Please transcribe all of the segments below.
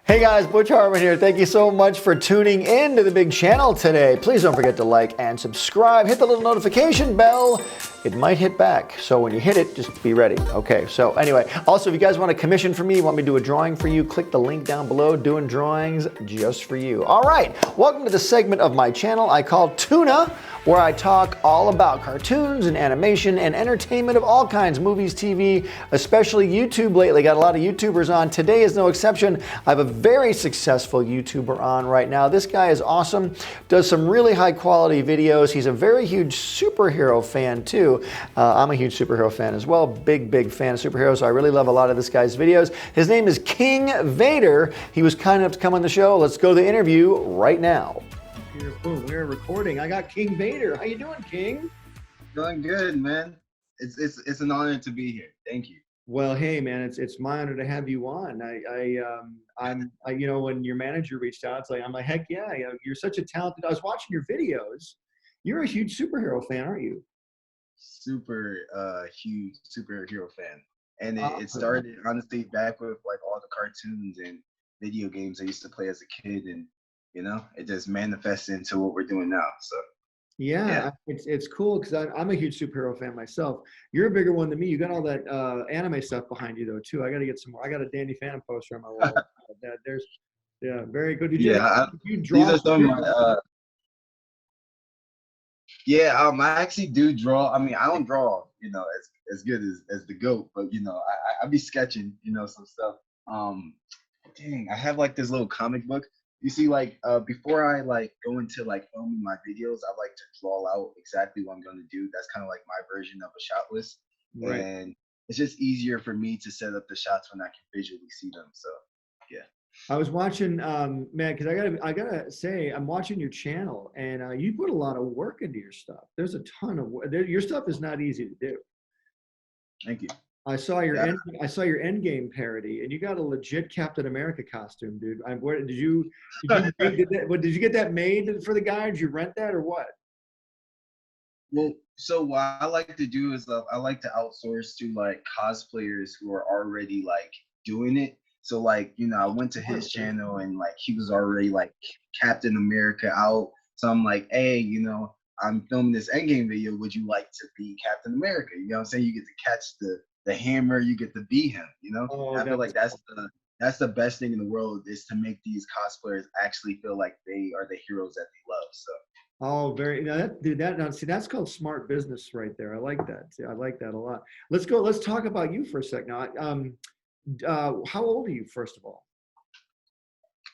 Hey guys, Butch Hartman here. Thank you so much for tuning in to the big channel today. Please don't forget to like and subscribe. Hit the little notification bell. It might hit back. So when you hit it, just be ready. Okay, so anyway, also if you guys want a commission from me, want me to do a drawing for you, click the link down below, doing drawings just for you. All right, welcome to the segment of my channel I call TOONA, where I talk all about cartoons and animation and entertainment of all kinds, movies, TV, especially YouTube lately. Got a lot of YouTubers on. Today is no exception. I have a very successful YouTuber on right now. This guy is awesome, does some really high quality videos. He's a very huge superhero fan too. I'm a huge superhero fan as well. Big fan of superheroes. So I really love a lot of this guy's videos. His name is King Vader. He was kind enough to come on the show. Let's go to the interview right now. Here, boom, we're recording. I got King Vader. How you doing, King? Doing good, man. It's an honor to be here. Thank you. Well, hey, man, it's my honor to have you on. You know, when your manager reached out, I'm like, heck yeah, you know, you're such a talented. I was watching your videos. You're a huge superhero fan, aren't you? Super huge superhero fan, and it started honestly back with like all the cartoons and video games I used to play as a kid, and you know, it just manifested into what we're doing now. So yeah. It's cool because I'm a huge superhero fan myself. You're a bigger one than me. You got all that anime stuff behind you though too. I got to get some more. I got a Danny Phantom poster on my wall. Yeah, very good. Did you draw? These are some of my. I actually do draw. I mean, I don't draw, you know, as good as the GOAT, but you know, I be sketching, you know, some stuff. Dang, I have like this little comic book. You see, like before I like go into like filming my videos, I like to draw out exactly what I'm gonna do. That's kind of like my version of a shot list, Right. and it's just easier for me to set up the shots when I can visually see them. So, yeah. I was watching, man, because I gotta say, I'm watching your channel, and you put a lot of work into your stuff. There's a ton of work. Your stuff is not easy to do. Thank you. I saw your Endgame parody, and you got a legit Captain America costume, dude. Where did you did you get that made for the guy? Or did you rent that or what? Well, so what I like to do is I like to outsource to like cosplayers who are already like doing it. So like, you know, I went to his channel and like he was already like Captain America out. So I'm like, hey, you know, I'm filming this Endgame video. Would you like to be Captain America? You know what I'm saying? You get to catch the hammer, you get to be him, you know? Oh, I feel like that's the best thing in the world is to make these cosplayers actually feel like they are the heroes that they love. So oh, very now that dude that now see that's called smart business right there. I like that. See, I like that a lot. Let's talk about you for a second. Now, how old are you, first of all?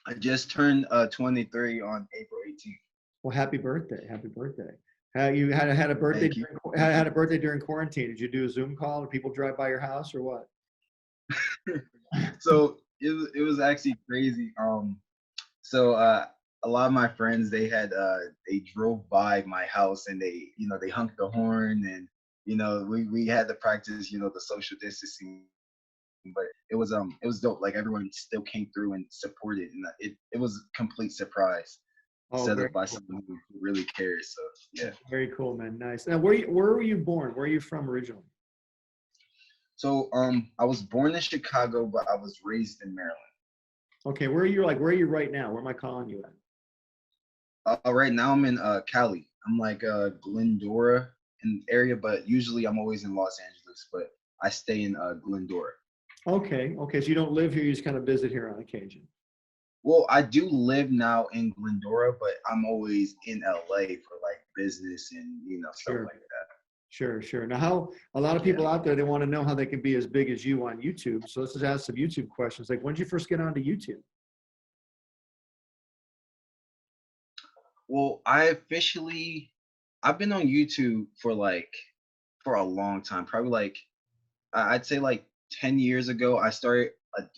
I just turned 23 on April 18th. Well, happy birthday! Happy birthday! You had a birthday had a birthday during quarantine. Did you do a Zoom call? Did people drive by your house or what? So it was actually crazy. So a lot of my friends they drove by my house and they honked the horn and you know we had to practice you know the social distancing, but it was dope. Like everyone still came through and supported, and it was a complete surprise Oh, set very up by cool. someone who really cares. So yeah. Very cool, man. Nice. Now, where were you born? Where are you from originally? So I was born in Chicago, but I was raised in Maryland. Okay, where are you right now? Where am I calling you at? Right now I'm in Cali. I'm like Glendora in the area, but usually I'm always in Los Angeles, but I stay in Glendora. Okay, okay. So you don't live here, you just kind of visit here on occasion. Well, I do live now in Glendora, but I'm always in LA for like business and you know stuff Sure, like that. sure. Now, how a lot of Yeah. people out there they want to know how they can be as big as you on YouTube. So let's just ask some YouTube questions. Like, when did you first get onto YouTube? Well, I've been on YouTube for a long time, probably like I'd say like 10 years ago. I started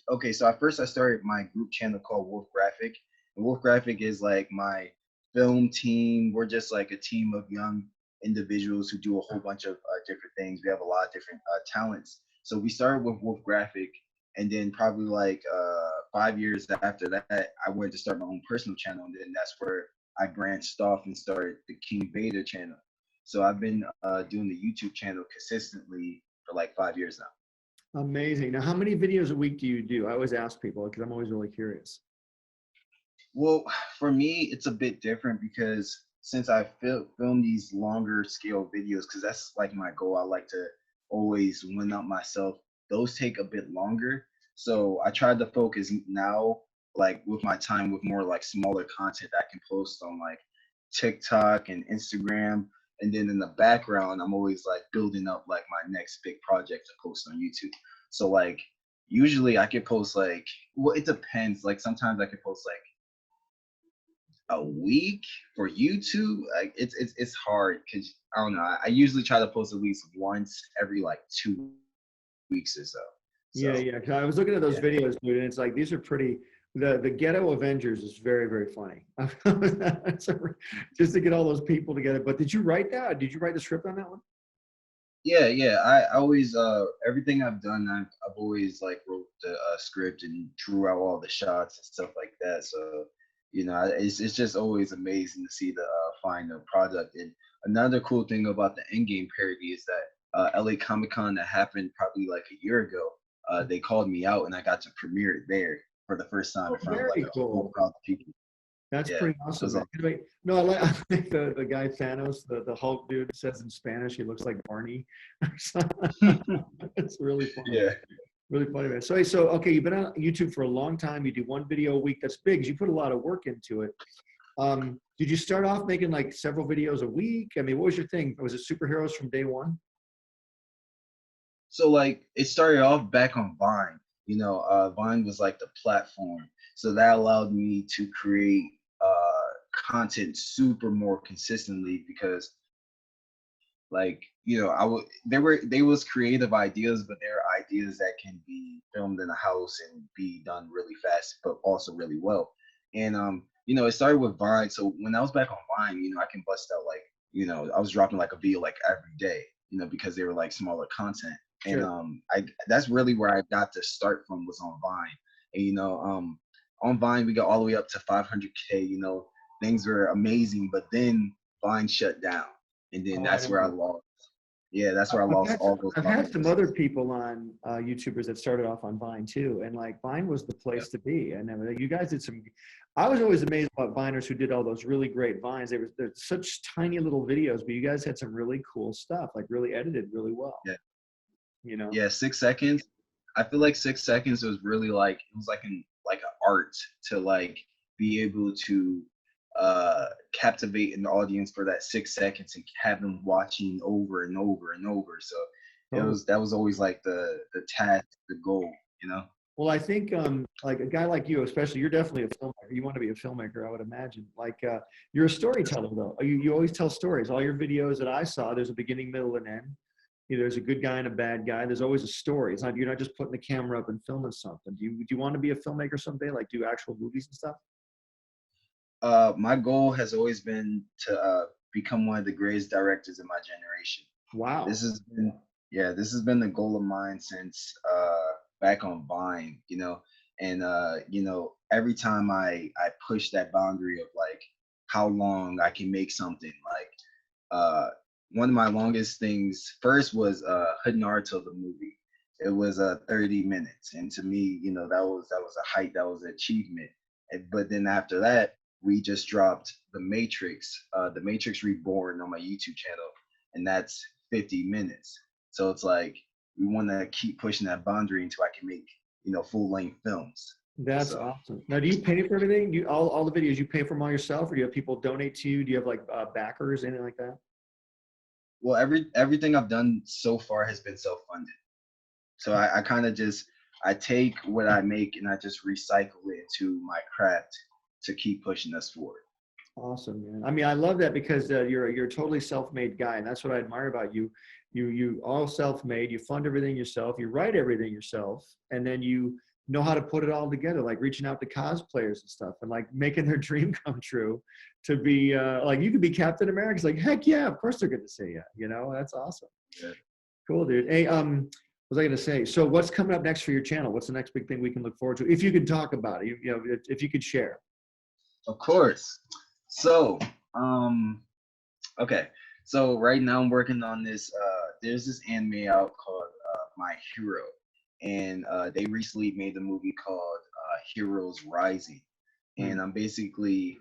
okay, so at first I started my group channel called Wolf Graphic. And Wolf Graphic is like my film team. We're just like a team of young individuals who do a whole bunch of different things. We have a lot of different talents. So we started with Wolf Graphic, and then probably like 5 years after that, I went to start my own personal channel, and then that's where I branched off and started the King Vader channel. So I've been doing the YouTube channel consistently for like 5 years now. Amazing. Now, how many videos a week do you do? I always ask people because I'm always really curious. Well, for me, it's a bit different because since I film these longer scale videos, because that's like my goal. I like to always win up myself. Those take a bit longer. So I tried to focus now, like with my time, with more like smaller content that I can post on like TikTok and Instagram. And then in the background, I'm always like building up like my next big project to post on YouTube. So like usually I could post like, well, it depends. Like sometimes I could post like a week for YouTube. Like it's hard because I don't know. I usually try to post at least once every like 2 weeks or so. Yeah, So yeah. 'Cause I was looking at those yeah, videos, dude, and it's like these are pretty. The Ghetto Avengers is very, very funny. Just to get all those people together. But did you write that? Did you write the script on that one? yeah. I always everything I've done, I've always like wrote the script and drew out all the shots and stuff like that. So it's just always amazing to see the final product. And another cool thing about the Endgame parody is that LA Comic Con that happened probably like a year ago, they called me out and I got to premiere it there for the first time Oh, in front of like very a whole cool. crowd of people. That's Yeah, pretty it awesome, was man. Anyway, no, I like the guy Thanos, the Hulk dude says in Spanish he looks like Barney. It's really funny. yeah. Really funny, man. So okay, you've been on YouTube for a long time. You do one video a week. That's big 'cause you put a lot of work into it. Did you start off making like several videos a week? I mean, what was your thing? Was it superheroes from day one? So like it started off back on Vine. Vine was like the platform. So that allowed me to create content super more consistently because like I would they was creative ideas, but they're ideas that can be filmed in a house and be done really fast but also really well. And it started with Vine. So when I was back on Vine, I can bust out like I was dropping like a video like every day, because they were like smaller content. And Sure. I that's really where I got to start from, was on Vine. And on Vine we got all the way up to 500K. Things were amazing, but then Vine shut down, and then Oh, I that's where I know. lost. Yeah, that's where I lost all those I've had some followers. other people on YouTubers that started off on Vine too, and like Vine was the Yeah, place to be. And then you guys did some. I was always amazed about Viners who did all those really great vines. They're such tiny little videos, but you guys had some really cool stuff, like really edited really well. yeah, You know. yeah. 6 seconds. I feel like 6 seconds was really like, it was like an art to like be able to captivate an audience for that 6 seconds and have them watching over and over and over. So Totally. that was always like the task, the goal, you know. Well, I think like a guy like you, especially, you're definitely a filmmaker. You want to be a filmmaker, I would imagine. Like you're a storyteller, though. You always tell stories. All your videos that I saw, there's a beginning, middle, and end. There's a good guy and a bad guy. There's always a story. It's not you're not just putting the camera up and filming something. Do you want to be a filmmaker someday? Like do actual movies and stuff? My goal has always been to become one of the greatest directors in my generation. This Wow. has been Yeah, this has been the goal of mine since back on Vine, and every time I push that boundary of like how long I can make something, like uh one of my longest things first was Hood Naruto the movie. It was 30 minutes, and to me, that was a height, that was an achievement. But then after that, we just dropped The Matrix Reborn on my YouTube channel, and that's 50 minutes. So it's like we want to keep pushing that boundary until I can make full length films. That's So awesome. Now, do you pay for everything? Do you all the videos you pay for them all yourself, or do you have people donate to you? Do you have like backers, anything like that? well, everything I've done so far has been self funded. So I kind of just I take what I make and I just recycle it into my craft to keep pushing us forward. Awesome, man. I mean, I love that because you're a totally self-made guy, and that's what I admire about you. You all self-made. You fund everything yourself. You write everything yourself, and then you know how to put it all together, like reaching out to cosplayers and stuff, and like making their dream come true. To be like you could be Captain America. It's like heck yeah, of course they're going to say yeah. That's awesome. Yeah. Cool, dude. Hey, what was I going to say? So, what's coming up next for your channel? What's the next big thing we can look forward to? If you could talk about it, if you could share. Of course. So, okay. So right now I'm working on this. There's this anime out called My Hero, and they recently made a movie called Heroes Rising, and I'm basically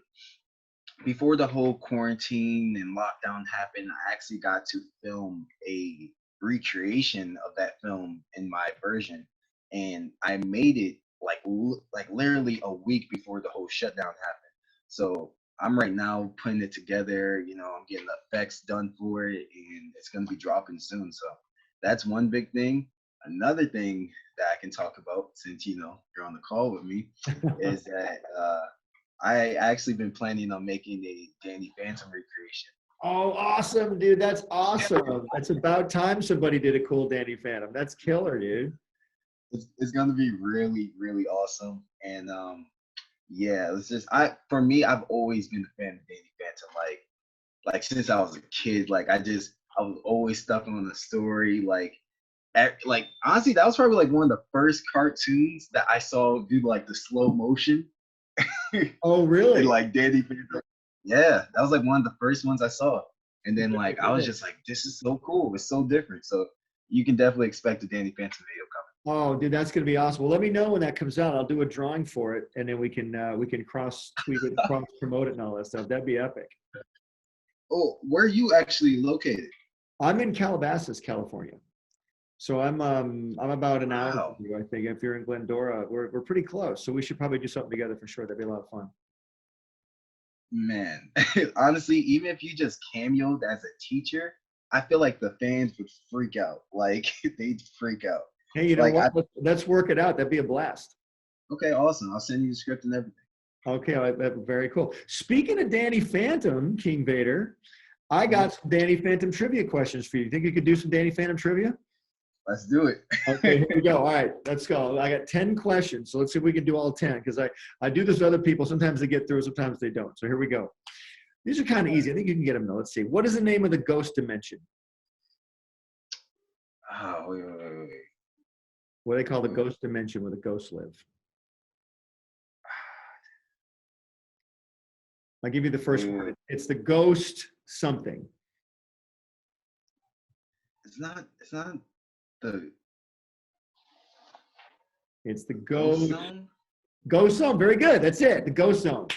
before the whole quarantine and lockdown happened, I actually got to film a recreation of that film in my version, and I made it like literally a week before the whole shutdown happened. So I'm right now putting it together. I'm getting the effects done for it, and it's gonna be dropping soon. So that's one big thing. Another thing that I can talk about, since you're on the call with me, is that I actually been planning on making a Danny Phantom recreation. Oh, awesome, dude. That's awesome. It's about time somebody did a cool Danny Phantom. That's killer, dude. It's gonna be really, really awesome. And yeah, it's just for me, I've always been a fan of Danny Phantom. Like since I was a kid, I was always stuck on the story. Like honestly, that was probably like one of the first cartoons that I saw do like the slow motion. Oh, really? And like Danny Phantom. Yeah, that was like one of the first ones I saw. And then I was just like, this is so cool. It's so different. So you can definitely expect a Danny Phantom video coming. Oh, dude, that's gonna be awesome. Well, let me know when that comes out. I'll do a drawing for it, and then we can cross tweet it, cross promote it, and all that stuff. That'd be epic. Oh, where are you actually located? I'm in Calabasas, California. So I'm about an hour Wow. from you, I think. If you're in Glendora, we're pretty close. So we should probably do something together for sure. That'd be a lot of fun. Man, honestly, even if you just cameoed as a teacher, I feel like the fans would freak out. Like they'd freak out. Hey, you know Like, what? Let's work it out. That'd be a blast. okay, awesome. I'll send you the script and everything. Okay, very cool. Speaking of Danny Phantom, King Vader, I got some Danny Phantom trivia questions for you. You think you could do some Danny Phantom trivia? Let's do it. Okay, here we go. All right, let's go. I got 10 questions, so let's see if we can do all 10, because I do this with other people. Sometimes they get through, sometimes they don't. So here we go. These are kind of easy. I think you can get them, though. Let's see. What is the name of the ghost dimension? Oh, wait. What do they call the ghost dimension where the ghosts live? I'll give you the first one. It's the ghost something. It's not the It's the ghost zone. Ghost zone. Very good. That's it. The ghost zone.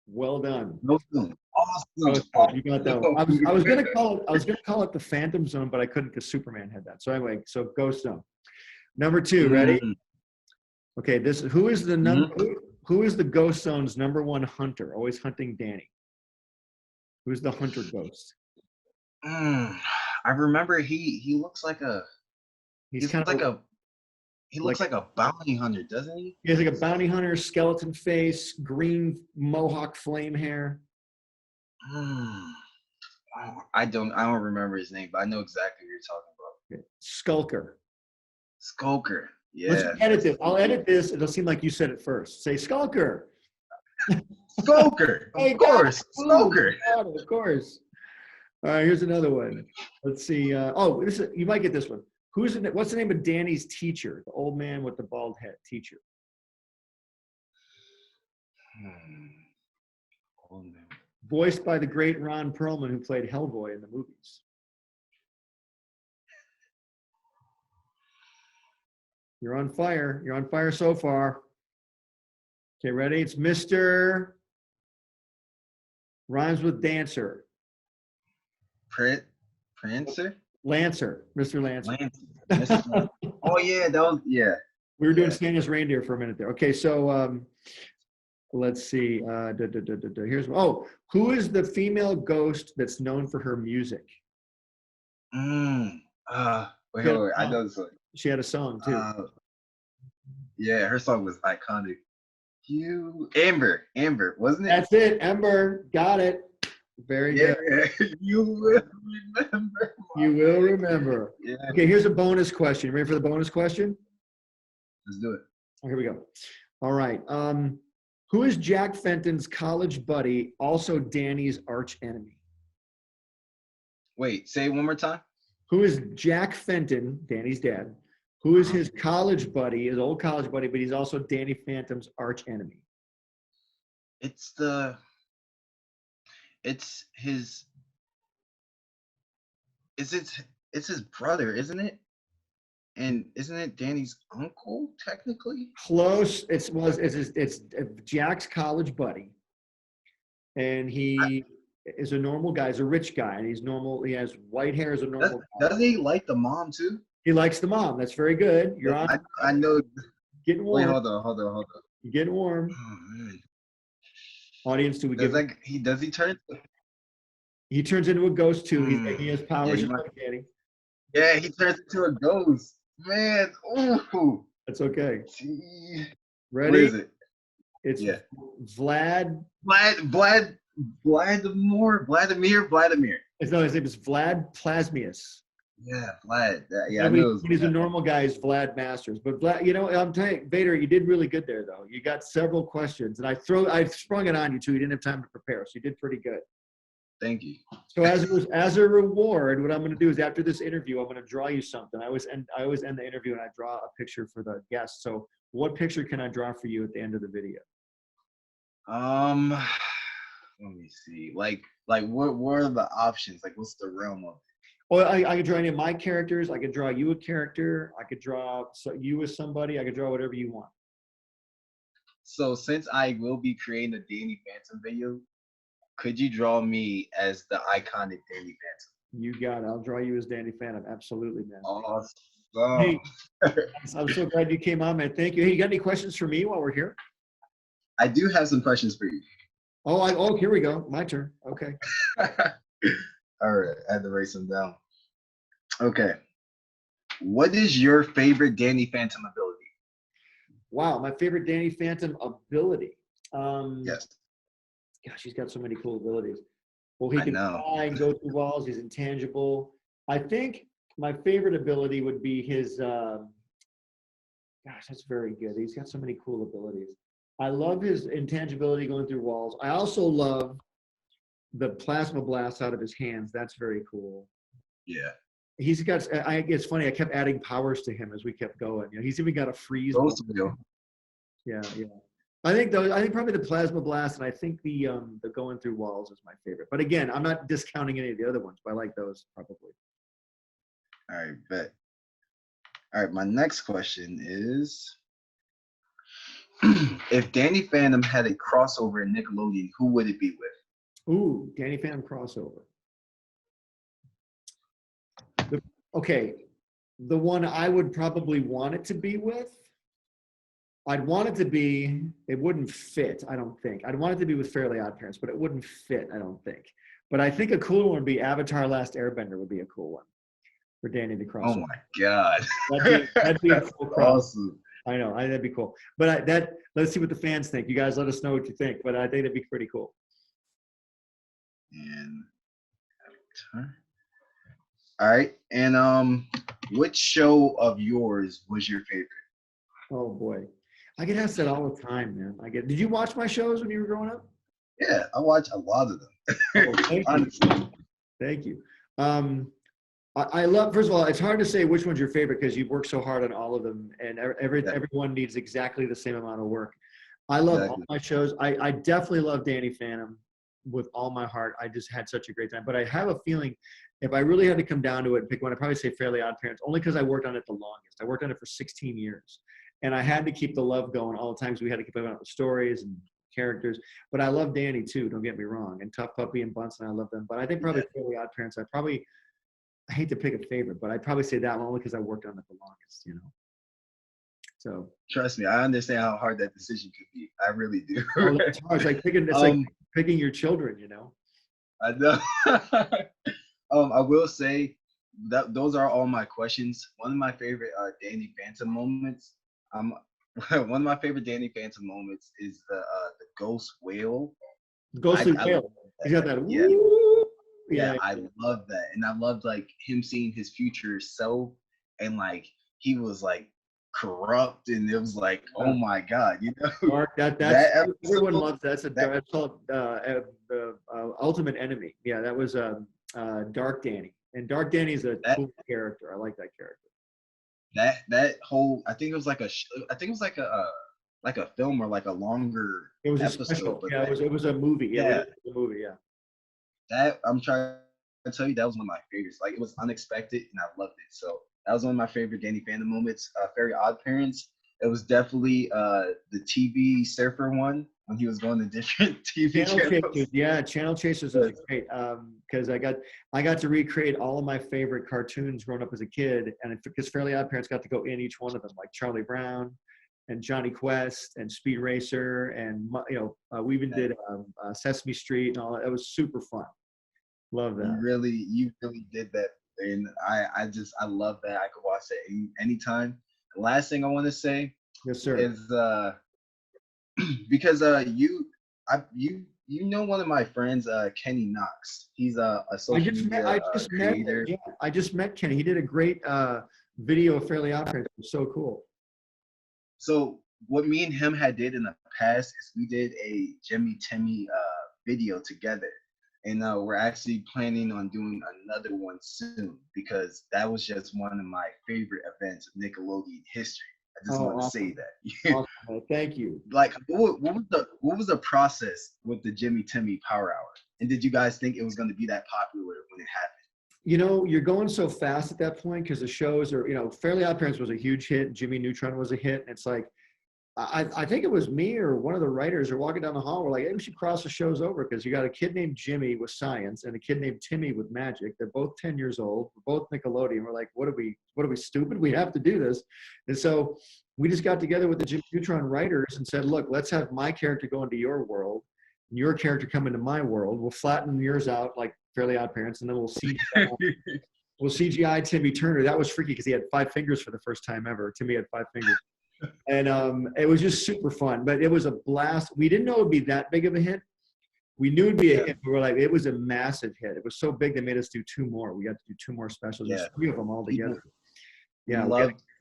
Well done. Ghost zone. Awesome. Ghost zone. You got that one. I was gonna call it the Phantom Zone, but I couldn't because Superman had that. So anyway, so ghost zone. Number 2. Ready? Okay. Who is the ghost zone's #1 hunter? Always hunting Danny. Who's the hunter ghost? I remember he looks like a He looks like a bounty hunter, doesn't he? He has like a bounty hunter, skeleton face, green mohawk flame hair. I don't remember his name, but I know exactly what you're talking about. Okay. Skulker. Skulker. Yeah. Let's edit this. I'll edit this. It'll seem like you said it first. Say Skulker. Skulker. Of course. Skulker. Of course. All right, here's another one. Let's see. You might get this one. What's the name of Danny's teacher? The old man with the bald head teacher. Old man. Voiced by the great Ron Perlman, who played Hellboy in the movies. You're on fire. You're on fire so far. Okay, ready? It's Mr. Rhymes with dancer. Prancer? Lancer. Mr. Lancer. Oh yeah, yeah. We were doing Santa's reindeer for a minute there. Okay, so let's see. Here's who is the female ghost that's known for her music? Wait, I know this one. She had a song too. Yeah, her song was iconic. Amber, wasn't it? That's it, Ember. Got it. Very good. You will remember. You will remember. Yeah. Okay, here's a bonus question. You ready for the bonus question? Let's do it. Here we go. All right. Who is Jack Fenton's college buddy, also Danny's arch enemy? Wait, say it one more time. Who is Jack Fenton, Danny's dad? Who is his college buddy, his old college buddy, but he's also Danny Phantom's arch enemy? It's his brother, isn't it? And isn't it Danny's uncle technically? Close. It's Jack's college buddy, and he is a normal guy. He's a rich guy, and he's normal. He has white hair as a normal guy. Doesn't he like the mom too? He likes the mom. That's very good. You're on. I know. Getting Wait, warm. hold on. You're getting warm. Oh man. Audience, do we give? Does he turn? He turns into a ghost too. He has powers. Yeah, just like Danny. yeah, he turns into a ghost. Man, ooh. That's okay. Gee. Ready? Where is it? It's Yeah. Vladimir. No, his name is Vlad Plasmius. Yeah, Vlad. Yeah, I I mean, know. he's a normal guy. He's Vlad Masters. But Vlad, you know, I'm telling you, Vader, you did really good there, though. You got several questions, and I sprung it on you too. You didn't have time to prepare, so you did pretty good. Thank you. So as a reward, what I'm going to do is after this interview, I'm going to draw you something. I always end the interview and I draw a picture for the guest. So what picture can I draw for you at the end of the video? Let me see. Like what are the options? Like what's the realm of it? Well, I could draw any of my characters. I could draw you a character. I could draw you as somebody. I could draw whatever you want. So since I will be creating a Danny Phantom video, could you draw me as the iconic Danny Phantom? You got it. I'll draw you as Danny Phantom. Absolutely, man. Awesome. Hey, I'm so glad you came on, man. Thank you. Hey, you got any questions for me while we're here? I do have some questions for you. Oh, here we go. My turn. Okay. All right, I had to write some down. Okay. What is your favorite Danny Phantom ability? Wow, my favorite Danny Phantom ability. Yes. Gosh, he's got so many cool abilities. Well, he can fly and go through walls. He's intangible. I think my favorite ability would be his. Gosh, that's very good. He's got so many cool abilities. I love his intangibility going through walls. I also love the plasma blast out of his hands. That's very cool. Yeah. He's got. It's funny. I kept adding powers to him as we kept going. You know, he's even got a freeze. Yeah. I think probably the plasma blast, and I think the going through walls is my favorite. But again, I'm not discounting any of the other ones, but I like those probably. All right, bet. All right, my next question is, if Danny Phantom had a crossover in Nickelodeon, who would it be with? Ooh, Danny Phantom crossover. The one I would probably want it to be with, I'd want it to be, it wouldn't fit, I don't think. I'd want it to be with Fairly Odd Parents, but it wouldn't fit, I don't think. But I think a cool one would be Avatar Last Airbender would be a cool one for Danny to cross. Oh my God. That'd be a cool cross. Awesome. I know, that'd be cool. But let's see what the fans think. You guys let us know what you think, but I think it'd be pretty cool. And Avatar. All right, and which show of yours was your favorite? Oh boy, I get asked that all the time, man. Did you watch my shows when you were growing up? Yeah, I watch a lot of them. Oh, thank you. Thank you. I love. First of all, it's hard to say which one's your favorite because you've worked so hard on all of them, and everyone needs exactly the same amount of work. I love all my shows. I definitely love Danny Phantom with all my heart. I just had such a great time. But I have a feeling, if I really had to come down to it and pick one, I'd probably say Fairly Odd Parents, only because I worked on it the longest. I worked on it for 16 years. And I had to keep the love going all the time because we had to keep up with the stories and characters. But I love Danny too, don't get me wrong. And TUFF Puppy and Bunsen, I love them. But I think probably Fairly Odd Parents, I hate to pick a favorite, but I'd probably say that one only because I worked on it the longest, you know. So trust me, I understand how hard that decision could be. I really do. It's hard. It's like picking your children, you know. I know. I will say that those are all my questions. One of my favorite Danny Phantom moments. One of my favorite Danny Phantom moments is the ghost whale. Ghostly whale. He's got that. Yeah. Woo. Yeah, I love that, and I loved like him seeing his future self, and like he was like corrupt, and it was like, oh my God, you know. Mark, everyone loves that. That's called the Ultimate Enemy. Yeah, that was Dark Danny, and Dark Danny is a cool character. I like that character. That whole, I think it was like a film or like a longer. It was episode, a special. Yeah, it was a movie. Yeah, it was a movie. Yeah. That I'm trying to tell you, that was one of my favorites. Like it was unexpected, and I loved it. So That was one of my favorite Danny Phantom moments. Very Odd Parents. It was definitely the TV surfer one when he was going to different TV Channel channels. Chasers, yeah, Channel Chasers is great because I got to recreate all of my favorite cartoons growing up as a kid, and because Fairly Odd Parents got to go in each one of them, like Charlie Brown and Johnny Quest and Speed Racer, and we even did Sesame Street and all that. It was super fun. Love that. You really did that, and I love that. I could watch that anytime. The last thing I want to say, yes, sir, is because you know one of my friends, Kenny Knox. He's a social media creator. I just met Kenny. He did a great video of Fairly Odd Parents. It was so cool. So what me and him had did in the past is we did a Jimmy Timmy video together. And we're actually planning on doing another one soon because that was just one of my favorite events of Nickelodeon history. I just want to say that. Awesome. Thank you. Like, what was the process with the Jimmy Timmy Power Hour? And did you guys think it was going to be that popular when it happened? You're going so fast at that point because the shows are, Fairly Odd Parents was a huge hit. Jimmy Neutron was a hit. And it's like, I think it was me or one of the writers are walking down the hall. We're like, hey, we should cross the shows over because you got a kid named Jimmy with science and a kid named Timmy with magic. They're both 10 years old. We're both Nickelodeon. We're like, what are we stupid? We have to do this. And so we just got together with the Jimmy Neutron writers and said, look, let's have my character go into your world and your character come into my world. We'll flatten yours out like Fairly Odd Parents, and then we'll CGI Timmy Turner. That was freaky because he had 5 fingers for the first time ever. Timmy had 5 fingers. And it was just super fun, but it was a blast. We didn't know it would be that big of a hit. We knew it'd be a hit. We were like, it was a massive hit. It was so big they made us do 2 more. We got to do 2 more specials. There's 3 of them all together. Yeah,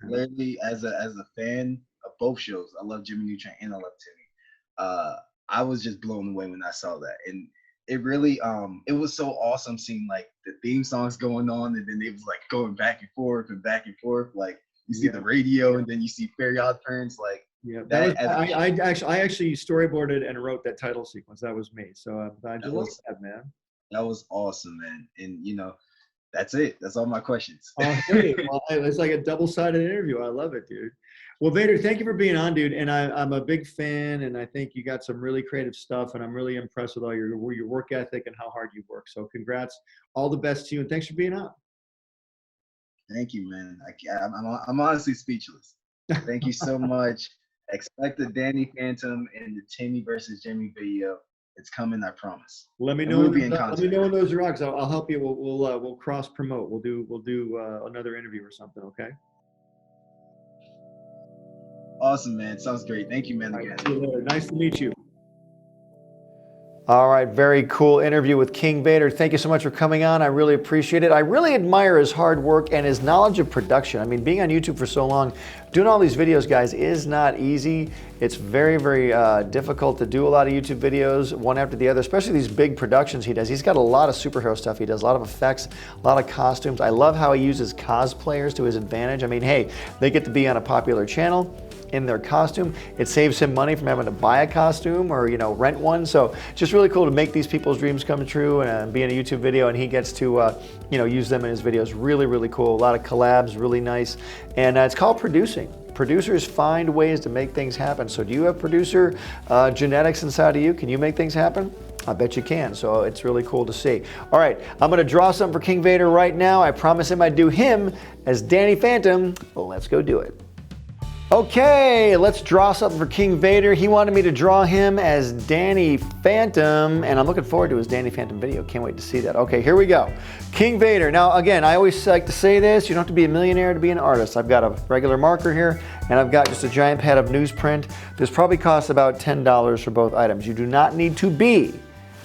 literally as a fan of both shows, I love Jimmy Neutron and I love Timmy. I was just blown away when I saw that, and it really it was so awesome seeing like the theme songs going on, and then it was like going back and forth like. You see the radio, and then you see Fairly Odd Parents. Like, I actually storyboarded and wrote that title sequence. That was me. So I just love that, man. That was awesome, man. And that's it. That's all my questions. Great. Well, it's like a double-sided interview. I love it, dude. Well, Vader, thank you for being on, dude. And I'm a big fan, and I think you got some really creative stuff, and I'm really impressed with all your work ethic and how hard you work. So congrats. All the best to you, and thanks for being on. Thank you, man. I'm honestly speechless. Thank you so much. Expect the Danny Phantom and the Timmy versus Jimmy video. It's coming, I promise. Let me know. Let me know when those are out. I'll help you. We'll cross promote. We'll do another interview or something. Okay. Awesome, man. Sounds great. Thank you, man. Again. See you later. Nice to meet you. All right, very cool interview with King Vader. Thank you so much for coming on. I really appreciate it. I really admire his hard work and his knowledge of production. I mean, being on YouTube for so long, doing all these videos, guys, is not easy. It's very, very difficult to do a lot of YouTube videos, one after the other, especially these big productions he does. He's got a lot of superhero stuff. He does a lot of effects, a lot of costumes. I love how he uses cosplayers to his advantage. I mean, hey, they get to be on a popular channel in their costume. It saves him money from having to buy a costume or rent one. So just really cool to make these people's dreams come true and be in a YouTube video, and he gets to use them in his videos. Really, really cool. A lot of collabs, really nice. And it's called producing. Producers find ways to make things happen. So do you have producer genetics inside of you? Can you make things happen? I bet you can, so it's really cool to see. All right, I'm gonna draw something for King Vader right now. I promised him I'd do him as Danny Phantom. Well, let's go do it. Okay, let's draw something for King Vader. He wanted me to draw him as Danny Phantom, and I'm looking forward to his Danny Phantom video. Can't wait to see that. Okay, here we go. King Vader. Now, again, I always like to say this, you don't have to be a millionaire to be an artist. I've got a regular marker here, and I've got just a giant pad of newsprint. This probably costs about $10 for both items. You do not need to be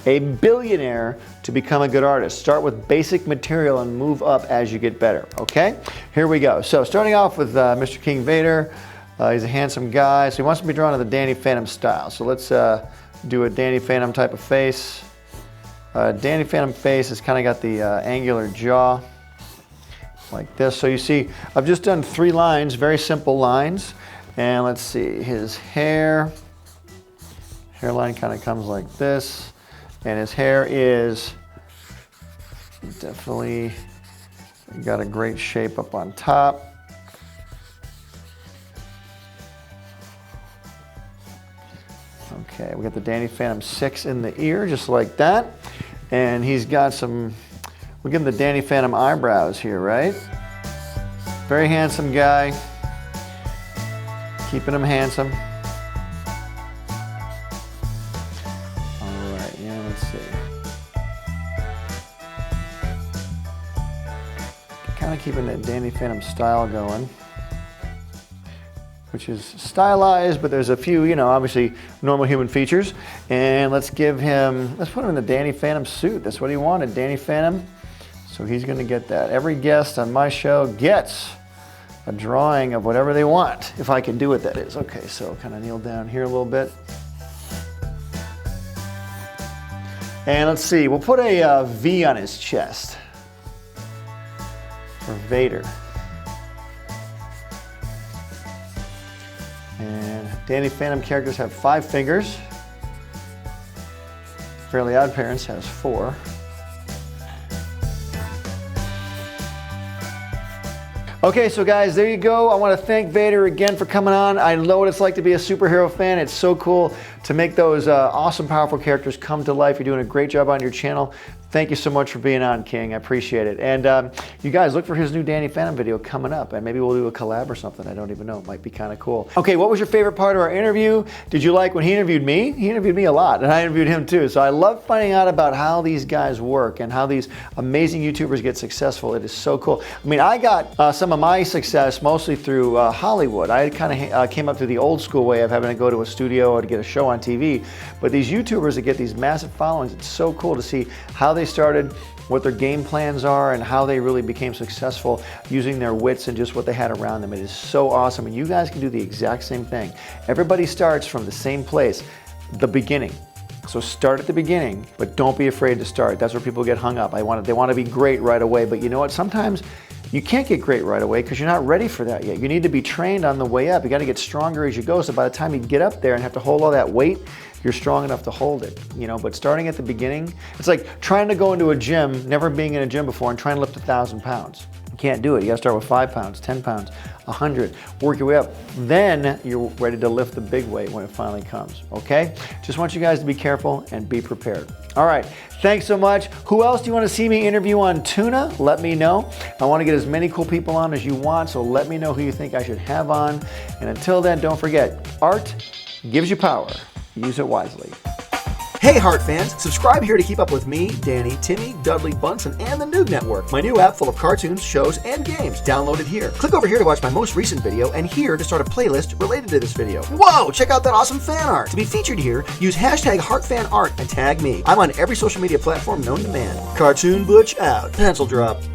a billionaire to become a good artist. Start with basic material and move up as you get better, okay? Here we go. So starting off with Mr. King Vader. He's a handsome guy, so he wants to be drawn in the Danny Phantom style. So let's do a Danny Phantom type of face. Danny Phantom face has kind of got the angular jaw like this. So you see, I've just done 3 lines, very simple lines. And let's see, his hairline kind of comes like this. And his hair is definitely got a great shape up on top. Okay, we got the Danny Phantom 6 in the ear, just like that. And he's got some, we'll give him the Danny Phantom eyebrows here, right? Very handsome guy. Keeping him handsome. All right, yeah, let's see. Kind of keeping that Danny Phantom style going, which is stylized, but there's a few, you know, obviously normal human features. And let's give him, let's put him in the Danny Phantom suit. That's what he wanted, Danny Phantom. So he's gonna get that. Every guest on my show gets a drawing of whatever they want, if I can do it, that is. Okay, so kind of kneel down here a little bit. And let's see, we'll put a V on his chest for Vader. And Danny Phantom characters have 5 fingers. Fairly Odd Parents has 4. Okay, so guys, there you go. I want to thank Vader again for coming on. I know what it's like to be a superhero fan. It's so cool to make those awesome, powerful characters come to life. You're doing a great job on your channel. Thank you so much for being on, King. I appreciate it. And you guys, look for his new Danny Phantom video coming up, and maybe we'll do a collab or something. I don't even know. It might be kind of cool. Okay, what was your favorite part of our interview? Did you like when he interviewed me? He interviewed me a lot, and I interviewed him too. So I love finding out about how these guys work and how these amazing YouTubers get successful. It is so cool. I mean, I got some of my success mostly through Hollywood. I kind of came up through the old school way of having to go to a studio or to get a show on TV. But these YouTubers that get these massive followings, it's so cool to see how they started, what their game plans are, and how they really became successful using their wits and just what they had around them. It is so awesome, and you guys can do the exact same thing. Everybody starts from the same place, the beginning. So start at the beginning, but don't be afraid to start. That's where people get hung up. They want to be great right away, but you know what? Sometimes you can't get great right away because you're not ready for that yet. You need to be trained on the way up. You got to get stronger as you go, so by the time you get up there and have to hold all that weight, you're strong enough to hold it, you know. But starting at the beginning, it's like trying to go into a gym, never being in a gym before, and trying to lift 1,000 pounds. You can't do it. You got to start with 5 pounds, 10 pounds, 100. Work your way up. Then you're ready to lift the big weight when it finally comes, okay? Just want you guys to be careful and be prepared. All right, thanks so much. Who else do you want to see me interview on TOONA? Let me know. I want to get as many cool people on as you want, so let me know who you think I should have on. And until then, don't forget, art gives you power. Use it wisely. Hey Heart fans, subscribe here to keep up with me, Danny, Timmy, Dudley, Bunsen, and the NOOG Network, my new app full of cartoons, shows, and games. Download it here. Click over here to watch my most recent video, and here to start a playlist related to this video. Whoa, check out that awesome fan art. To be featured here, use hashtag HeartFanArt and tag me. I'm on every social media platform known to man. Cartoon Butch out. Pencil drop.